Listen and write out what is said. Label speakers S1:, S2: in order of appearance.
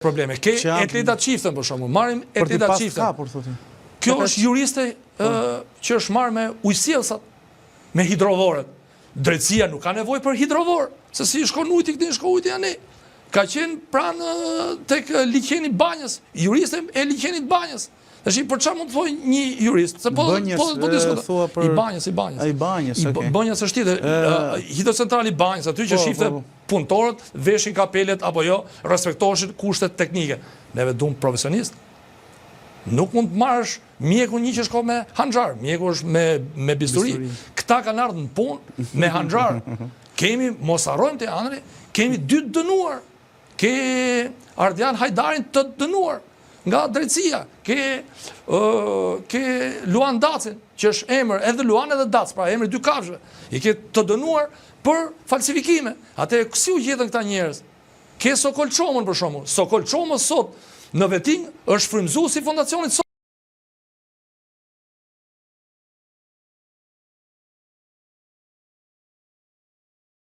S1: probleme. Ke Etleda Çiftën për shembull, marrim Etleda Çiftën. Kjo është juriste që është marrë me ujësjellsat, me hidrovorët. Drejtësia nuk ka nevojë për hidrovor, se si shkon ujti këtij, shkon ujti anë. Ka qenë pranë tek liçeni i Banjës, juriste e liçenit Banjës. Tash për çfarë mund të thoj një jurist? Se po diskutoj. I Banjës.
S2: I Banjës, okay.
S1: Banjës është tjetër. Hidrocentrali i Banjës, aty që shifte punëtorët, veshin kapelet apo jo, respektoheshin kushtet teknike. Neve duam profesionist. Nuk mund të marrësh mjekun një që shko me hanxhar, mjeku është me bisturi. Këta kanë ardhur në punë me hanxhar. Kemi, mos harrojmë të anëri, kemi 2 të dënuar. Ke Ardian Hajdarin të dënuar nga drejtësia, ke Luan Dacin, që është emër edhe Luan edhe Dac, pra emri 2 kafshëve, i ke të dënuar për falsifikime. Atë si u gjetën këta njerëz? Ke Sokol Çomën për shembull. Sokol Çoma sot në Veting është frymëzuesi i fondacionit